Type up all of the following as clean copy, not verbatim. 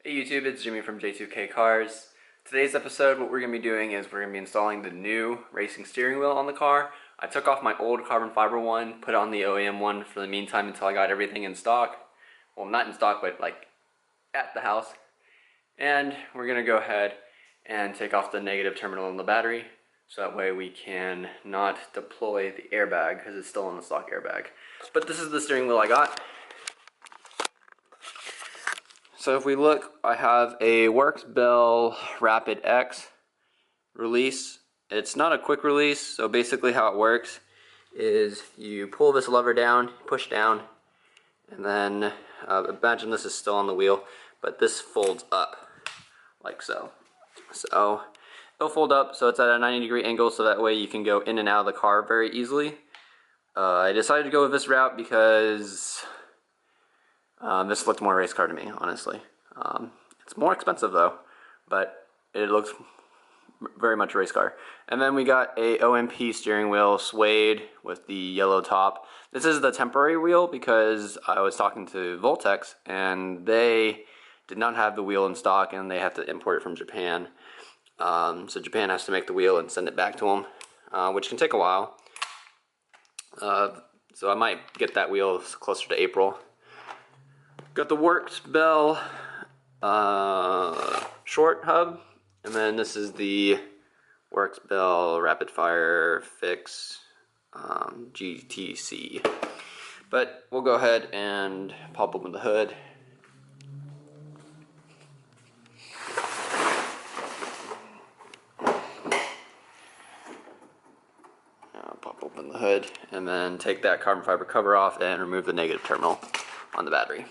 Hey YouTube, it's Jimmy from J2K Cars. Today's episode, what we're going to be doing is we're going to be installing the new racing steering wheel on the car. I took off my old carbon fiber one, put on the OEM one for the meantime until I got everything in stock. Well, not in stock, but like at the house. And we're going to go ahead and take off the negative terminal in the battery, so that way we can not deploy the airbag because it's still in the stock airbag. But this is the steering wheel I got. So if we look, I have a Works Bell Rapid X release. It's not a quick release, so basically how it works is you pull this lever down, push down, and then imagine this is still on the wheel, but this folds up like so. So it'll fold up so it's at a 90-degree angle, so that way you can go in and out of the car very easily. I decided to go with this route because this looked more race car to me, honestly. It's more expensive though, but it looks very much race car. And then we got a OMP steering wheel, suede with the yellow top. This is the temporary wheel because I was talking to Voltex and they did not have the wheel in stock and they have to import it from Japan. So Japan has to make the wheel and send it back to them, which can take a while. So I might get that wheel closer to April. Got the Works Bell short hub, and then this is the Works Bell Rapid Fire Fix GTC. But we'll go ahead and pop open the hood. Pop open the hood and then take that carbon fiber cover off and remove the negative terminal on the battery.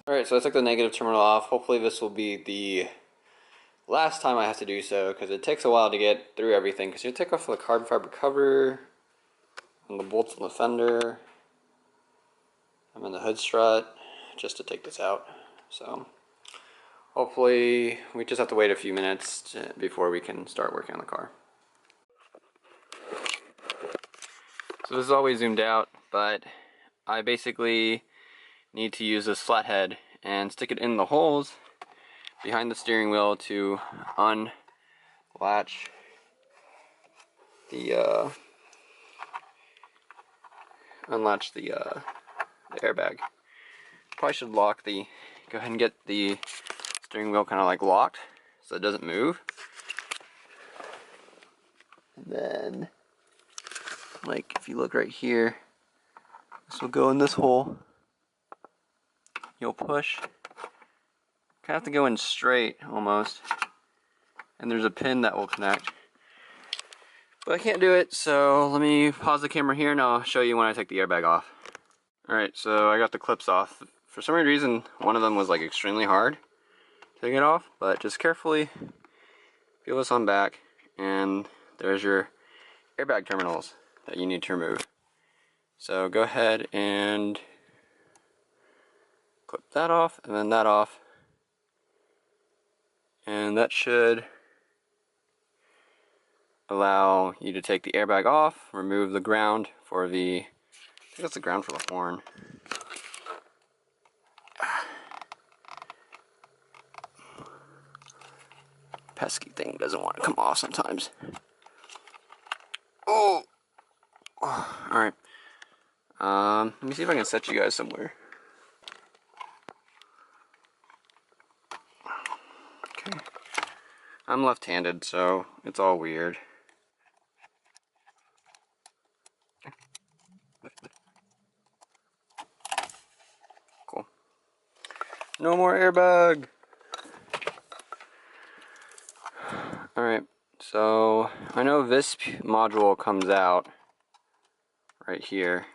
Alright, so I took the negative terminal off. Hopefully this will be the last time I have to do so, because it takes a while to get through everything. Because you take off the carbon fiber cover, and the bolts on the fender, and then the hood strut, just to take this out. So hopefully we just have to wait a few minutes before we can start working on the car. So this is always zoomed out, but I basically need to use this flathead and stick it in the holes behind the steering wheel to unlatch the airbag. Probably should go ahead and get the steering wheel kind of like locked so it doesn't move. And then, like if you look right here, this will go in this hole. You'll push, kind of have to go in straight almost, and there's a pin that will connect. But I can't do it, so let me pause the camera here and I'll show you when I take the airbag off. Alright, so I got the clips off. For some reason, one of them was like extremely hard to get off, but just carefully peel this on back, and there's your airbag terminals that you need to remove. So go ahead and clip that off, and then that off, and that should allow you to take the airbag off, remove the ground for the, I think that's the ground for the horn. Pesky thing doesn't want to come off sometimes. Oh! Alright. Let me see if I can set you guys somewhere. Okay. I'm left-handed, so it's all weird. Cool. No more airbag! Alright, so I know this module comes out right here,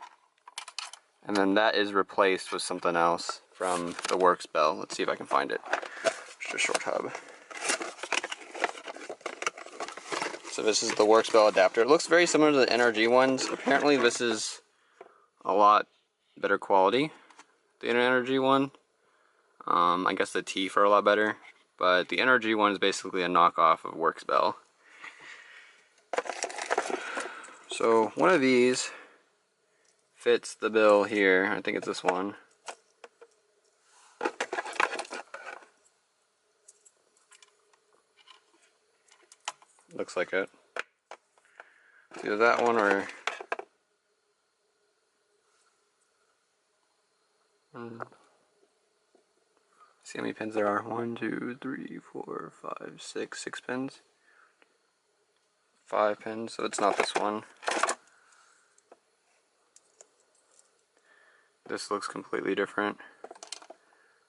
and then that is replaced with something else from the Works Bell. Let's see if I can find it. Just a short hub. So this is the Works Bell adapter. It looks very similar to the NRG ones. Apparently this is a lot better quality, the NRG one. I guess the teeth are a lot better, but the NRG one is basically a knockoff of Works Bell. So one of these fits the bill here. I think it's this one. Looks like it. It's either that one or... See how many pins there are? 1, 2, 3, 4, 5, 6. 6 pins. 5 pins, so it's not this one. This looks completely different.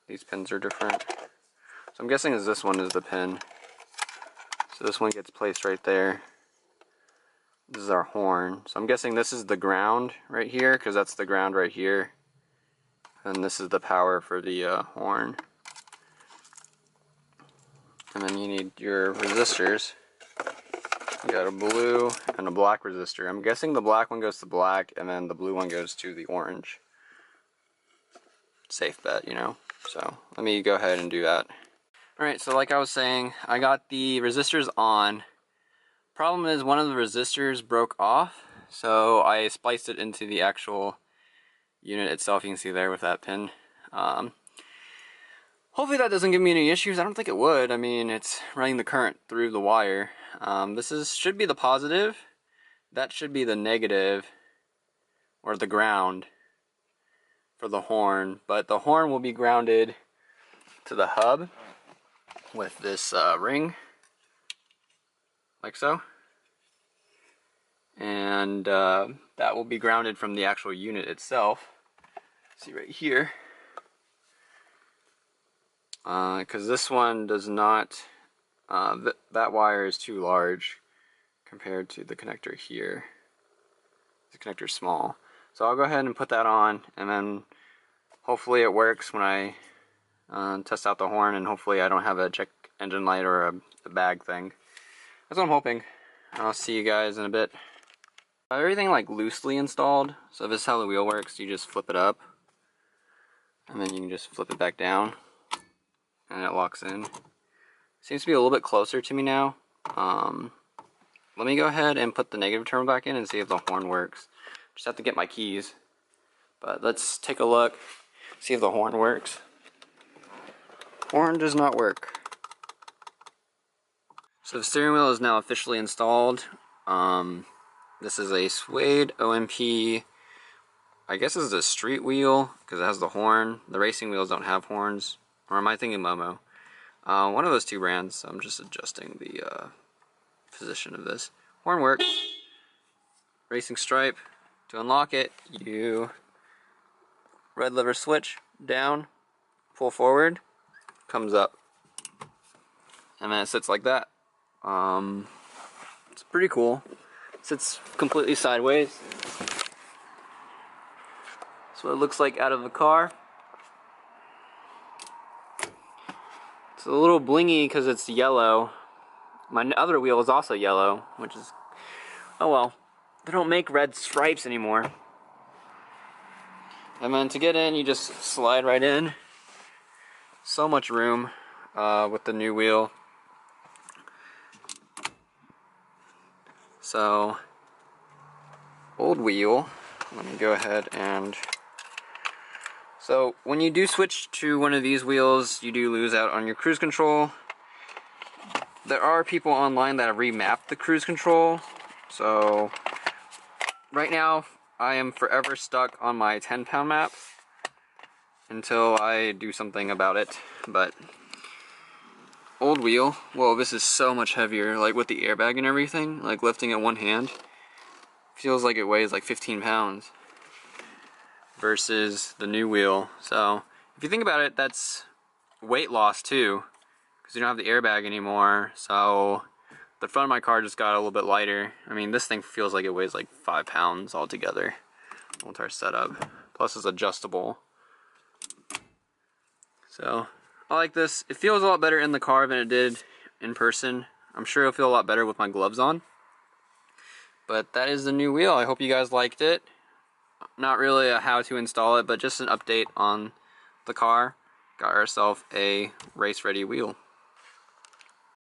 These pins are different. So I'm guessing this one is the pin. So this one gets placed right there. This is our horn. So I'm guessing this is the ground right here, because that's the ground right here. And this is the power for the horn. And then you need your resistors. You got a blue and a black resistor. I'm guessing the black one goes to black, and then the blue one goes to the orange. Safe bet, you know. So let me go ahead and do that. Alright, so like I was saying, I got the resistors on. Problem is one of the resistors broke off, so I spliced it into the actual unit itself. You can see there with that pin. Hopefully that doesn't give me any issues. I don't think it would. I mean, it's running the current through the wire. This should be the positive. That should be the negative, or the ground for the horn. But the horn will be grounded to the hub with this ring, like so. And that will be grounded from the actual unit itself. See right here. Because this one does not, that wire is too large compared to the connector here. The connector's small. So I'll go ahead and put that on, and then hopefully it works when I test out the horn, and hopefully I don't have a check engine light or a bag thing. That's what I'm hoping. I'll see you guys in a bit. Everything like loosely installed, so this is how the wheel works. You just flip it up, and then you can just flip it back down, and it locks in. Seems to be a little bit closer to me now. Let me go ahead and put the negative terminal back in and see if the horn works. Just have to get my keys. But let's take a look, see if the horn works. Horn does not work. So the steering wheel is now officially installed. This is a suede OMP. I guess this is a street wheel because it has the horn. The racing wheels don't have horns. Or am I thinking Momo? One of those two brands. So I'm just adjusting the position of this. Horn works. Racing stripe. To unlock it, you red lever switch down, pull forward, comes up, and then it sits like that. It's pretty cool. It sits completely sideways. That's what it looks like out of the car. It's a little blingy because it's yellow. My other wheel is also yellow, which is, oh well. They don't make red stripes anymore. And then to get in, you just slide right in. So much room with the new wheel. So, old wheel. Let me go ahead and... So, when you do switch to one of these wheels, you do lose out on your cruise control. There are people online that have remapped the cruise control. So, right now, I am forever stuck on my 10-pound map until I do something about it. But old wheel, whoa, this is so much heavier. Like with the airbag and everything, like lifting it one hand, feels like it weighs like 15 pounds versus the new wheel. So if you think about it, that's weight loss too, because you don't have the airbag anymore. So the front of my car just got a little bit lighter. I mean, this thing feels like it weighs like 5 pounds altogether. The entire setup. Plus it's adjustable. So, I like this. It feels a lot better in the car than it did in person. I'm sure it'll feel a lot better with my gloves on. But that is the new wheel. I hope you guys liked it. Not really a how to install it, but just an update on the car. Got ourselves a race ready wheel.